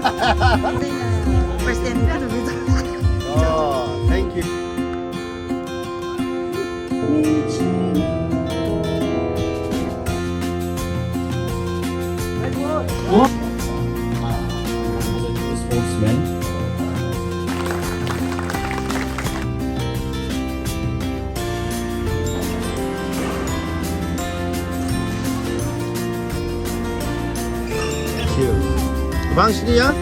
First time ka dito. Oh, thank you. Sportsman. 방실이야?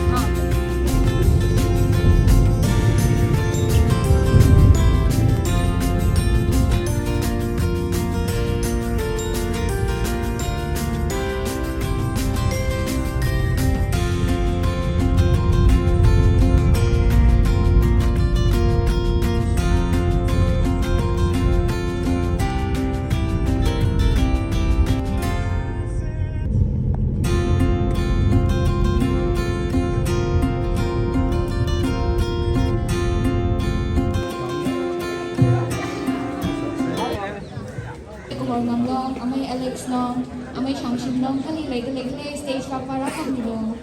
Ngam long, amay Alex long, amay Shangshim long, kani leg stage pa para kami long.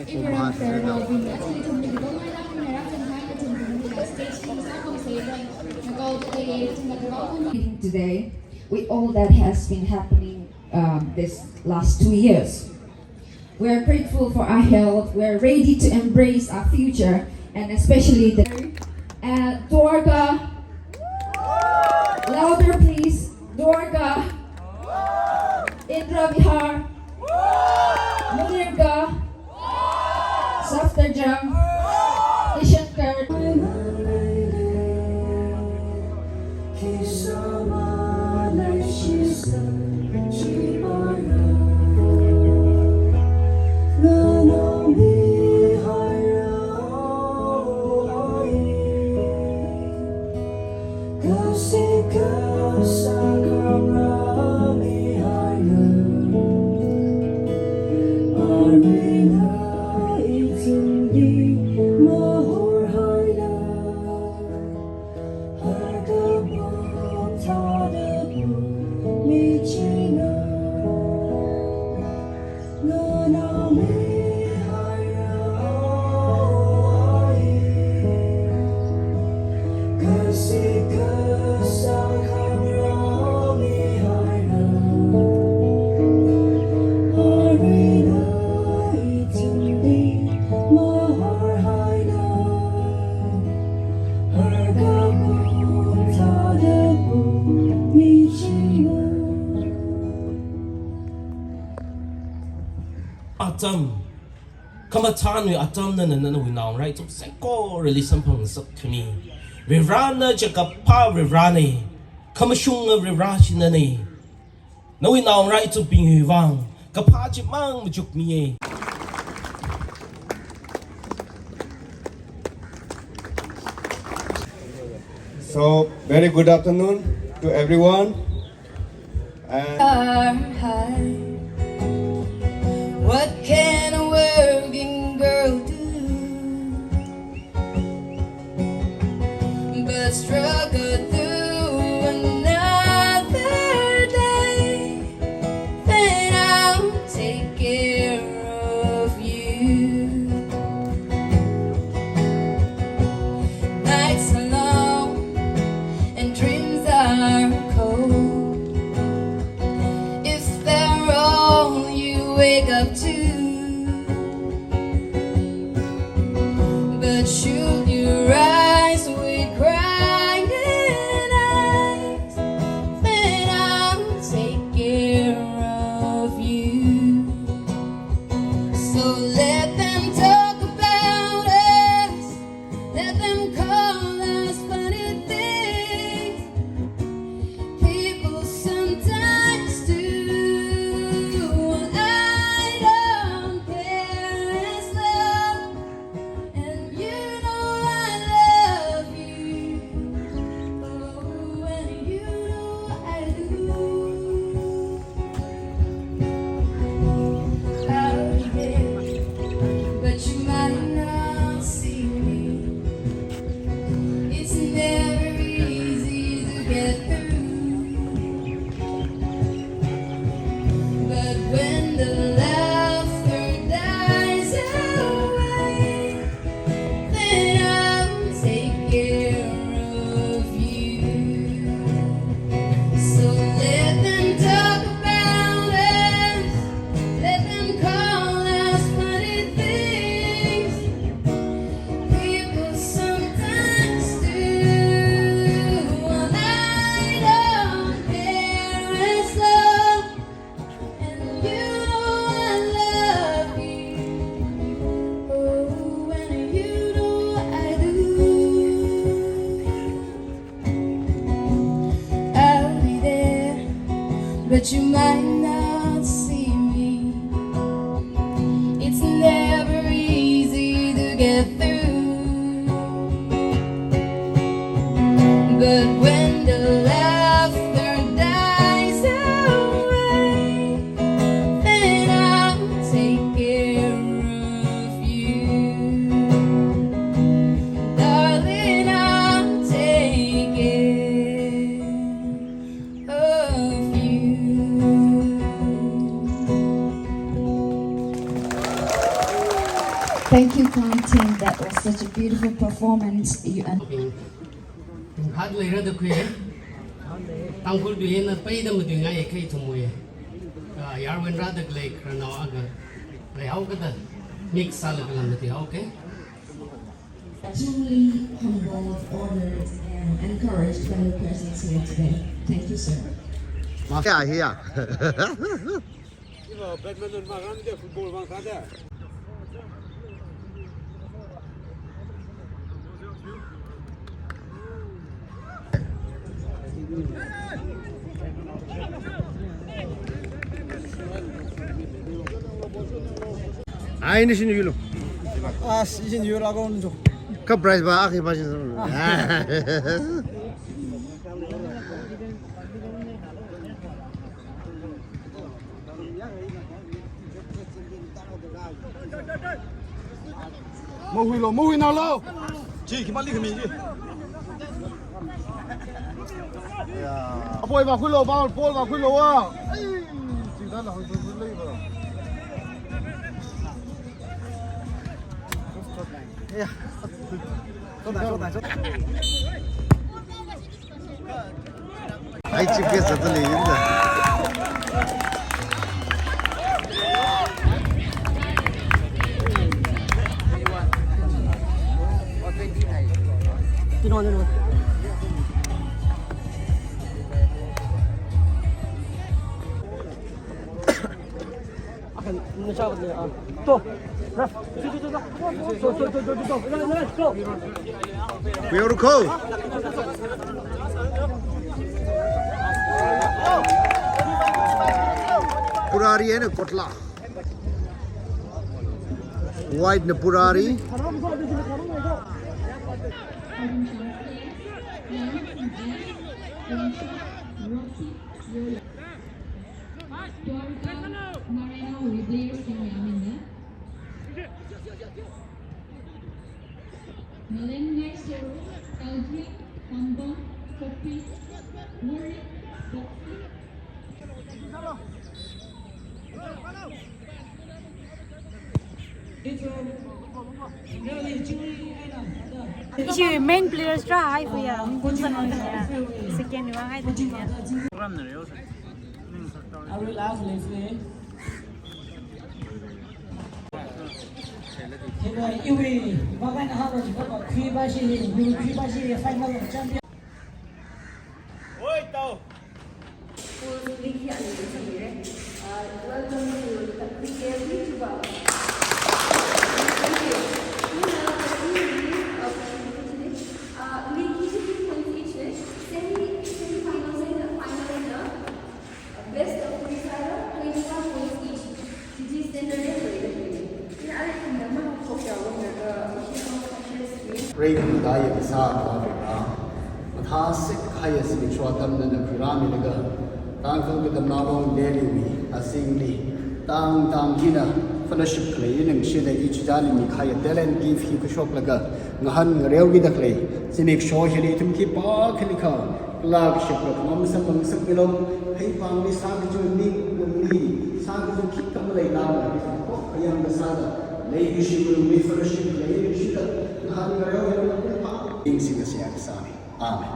Ibrahim Ferro, actually to me, don't mind ako meron ng high to me, stage sa akong say nagaw today with all that has been happening this last 2 years. We are grateful for our health. We are ready to embrace our future, and especially the Dorga. Louder, please. Dorga. Indra Vihar. Munirga. Saftarjam. Ishankar. Atom, kamatan we atom na we now right so seko release pang sak tuni we rana jakapa we rani kamashung we rashi na ni na we now right to ping wang kapaji mang majuk mi So, very good afternoon to everyone. And what can a working girl do but struggle through another day? Then I'll take care of you. Nights are long and dreams are cold. If they're all you wake up to, but should you rise with crying eyes, then I'll take care of you. So let them talk about us, let them call us funny things. People sometimes do. I don't Thank you, Clown Team. That was such a beautiful performance. You hát lấy ra được khuya Tangkhul biên là bây giờ một tiếng ngày khi thùng mùi yar when ra được lấy khả năng agar lấy hậu cái đó mix sa lực làm được ok truly humbled, honored, and encouraged by your presence here today. Thank you, sir. Mafia here. Ini sini dulu. Sini dulu aku nunjuk. Ke price ba akhir pasien. Mau hui nào lâu. Chị cái mắt đi cái mình đi. Bôi vào khuôn lỗ vào khuôn lỗ à. Chỉ đã là hơi lấy vào. Ai chip ke satu le inda. Beautiful. Purari है ना Kotla white ने पुरारी Isu main players ra hai puya kunsan on ya second ni wang hai tu ya Rain daya sa Africa. Mathasik kaya si Chwatam na Pirami naga. Tangkhul Katamnao Nehru asingli tang hina fellowship clay nang sila ichidali ni kaya talent give hi kushop laga ngahan ngarew gi daklay sinik show hili tumki pa khalika lag shipra mam samang sakilom hei pang ni sang ju ni ni sang ju ki kamalai na ko ayam basada lei gi shipra mi fellowship clay ni shita ngahan ngarew hili pa ing singa siya kasani amen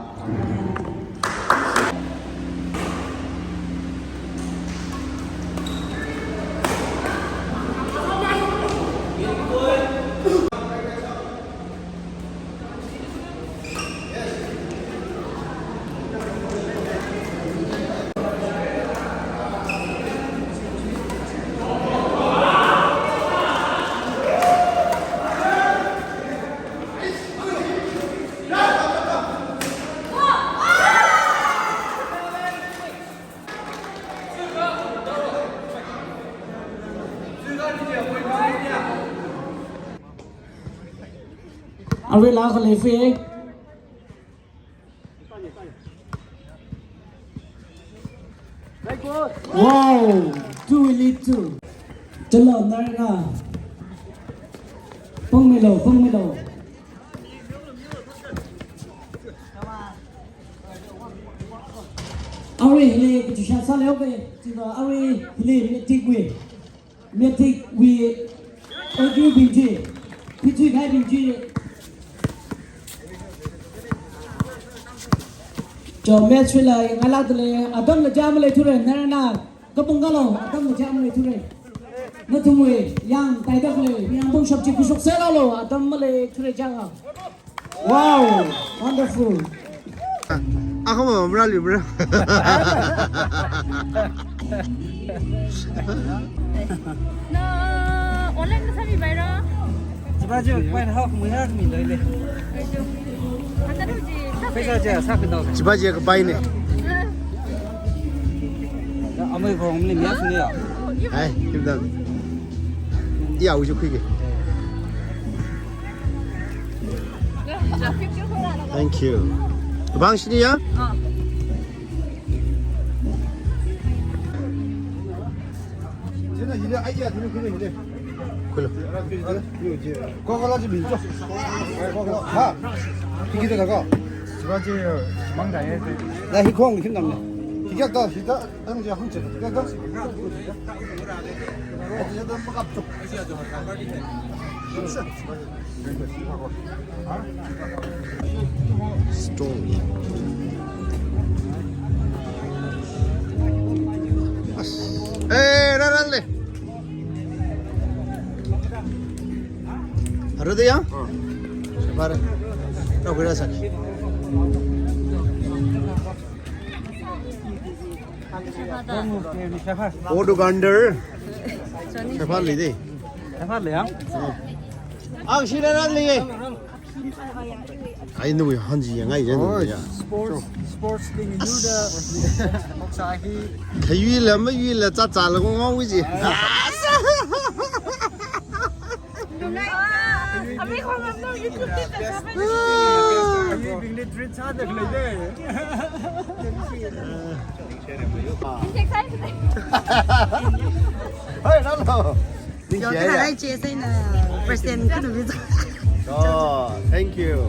Ở với lá còn lấy phê wow too little chân lợn đây là phong mê lầu Ari hili kuchusha sale oke tiba Ari hili mieti we oju binti 必须开平居。就没出来，俺拉的嘞，阿东的家没来出来，那kebun kalau atau macam mana tu ni? Natumui yang tidak boleh, yang pun shop cikgu sukses lalu atau boleh tu jangan. Wow, wonderful. Aku mau beralih bro. Na online na sabi bayar. Coba je, main hak mudah ni lele. Anda tu je. Pesa je, sakit dah. Coba je ke bayi ni. Amai kau ni mias ni ya. Hai, kita. Iya, ujuk kiki. Thank you. Bang sini ya.现在现在，哎呀，你们看看这。 굴러. 거기까지 밀죠. 가. 이기대 나가. 지바지 망다해. 나 희콩 힘납네. 기격다 시다. 당지 한치. 기격다. 어디서든 막 앞쪽. 스톤. 에이, 라랄레. Ada tu ya? Sabar. Tahu kira sakit. Order gander. Sabar lidi. Sabar le ya. Ang sila na lidi. Ay nu hanji yang ay jen ya. Sports thing you the Sahi. Kayu la ma yu la cha cha la ngong ngong wi ji. Kami kau ngambil YouTube kita sampai. Kami bingli treat sa dak le de. Cek saya. Hey, hello. Yo, kita lagi cek na present kan begitu. Oh, thank you.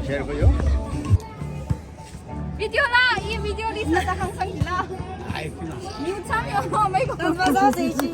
Share for you. Video lah, ini video Lisa dah 항상 gila. New channel, mấy con. Tao bao giờ gì?